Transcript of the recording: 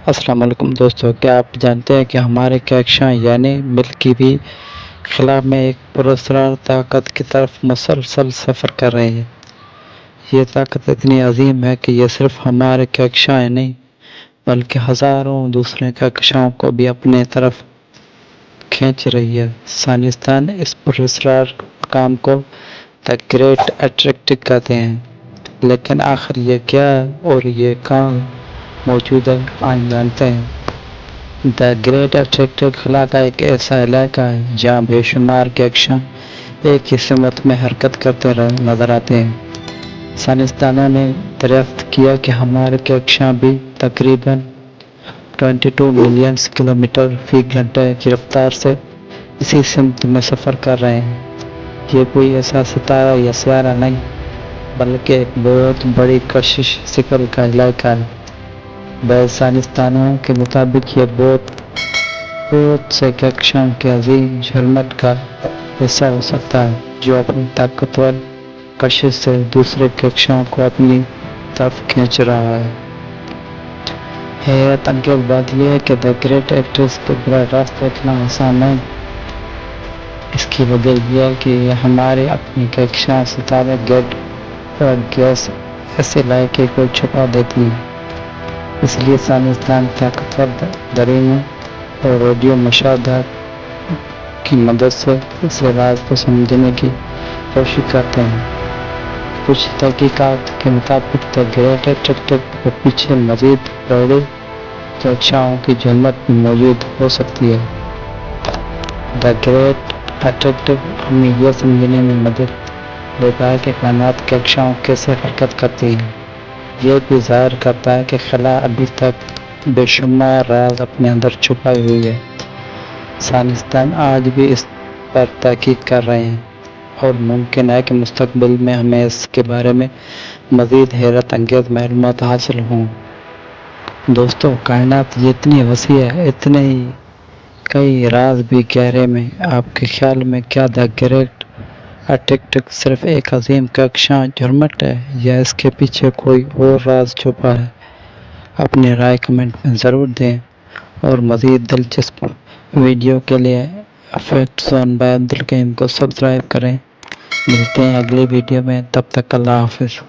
السلام علیکم دوستو، کیا آپ جانتے ہیں کہ ہمارے کہکشاں یعنی ملکی وے خلا میں ایک پراسرار طاقت کی طرف مسلسل سفر کر رہے ہیں۔ یہ طاقت اتنی عظیم ہے کہ یہ صرف ہمارے کہکشاں ہی نہیں بلکہ ہزاروں دوسرے کہکشاؤں کو بھی اپنے طرف کھینچ رہی ہے۔ سائنسدان اس پراسرار کام کو دی گریٹ اٹریکٹو کہتے ہیں، لیکن آخر یہ کیا ہے اور یہ کہاں موجود ہے، آج جانتے ہیں۔ دی گریٹ اٹریکٹو خلا کا ایک ایسا علاقہ ہے جہاں بے شمار کہکشاں ایک ہی سمت میں حرکت کرتے نظر آتے ہیں۔ سائنسدانوں نے دریافت کیا کہ ہمارے کہکشاں بھی تقریباً 22 ملین کلومیٹر فی گھنٹہ کی رفتار سے اسی سمت میں سفر کر رہے ہیں۔ یہ کوئی ایسا ستارہ یا سیارہ نہیں بلکہ ایک بہت بڑی کشش شکل کا علاقہ ہے۔ بعض سائنسدانوں کے مطابق یہ بہت سے کہکشاؤں کے عظیم جھرمٹ کا حصہ ہو سکتا ہے جو اپنی طاقتور کشش سے دوسرے کہکشاؤں کو اپنی طرف کھینچ رہا ہے۔ حیرت انگیز بات یہ ہے کہ دی گریٹ اٹریکٹو کو براہ راست اتنا آسان نہیں۔ اس کی وجہ یہ ہے کہ یہ ہمارے اپنے کہکشاں ستارے گیس اور گیس اس علاقے کو چھپا دیتی ہے۔ اس لیے سائنسدان طاقتور ڈرونوں اور ریڈیو مشاہدات کی مدد سے اس راز کو سمجھنے کی کوشش کرتے ہیں۔ کچھ تحقیقات کے مطابق دی گریٹ اٹریکٹو کے پیچھے مزید بڑی کہکشاؤں کی جھرمٹ بھی موجود ہو سکتی ہے۔ دی گریٹ اٹریکٹو ہمیں یہ سمجھنے میں مدد دیتا ہے کہ کائنات کہکشاؤں کیسے حرکت کرتی ہے۔ یہ بھی ظاہر کرتا ہے کہ خلا ابھی تک بے شمار راز اپنے اندر چھپائے ہوئے ہے۔ سائنسدان آج بھی اس پر تحقیق کر رہے ہیں اور ممکن ہے کہ مستقبل میں ہمیں اس کے بارے میں مزید حیرت انگیز معلومات حاصل ہوں۔ دوستو، کائنات یہ اتنی وسیع ہے، اتنے ہی کئی راز بھی گہرے میں۔ آپ کے خیال میں کیا دی گریٹ اٹریکٹو صرف ایک عظیم کہکشاں جھرمٹ ہے یا اس کے پیچھے کوئی اور راز چھپا ہے؟ اپنی رائے کمنٹ میں ضرور دیں اور مزید دلچسپ ویڈیو کے لیے فیکٹ زون بائی عبدالکریم کو سبسکرائب کریں۔ ملتے ہیں اگلی ویڈیو میں، تب تک اللہ حافظ۔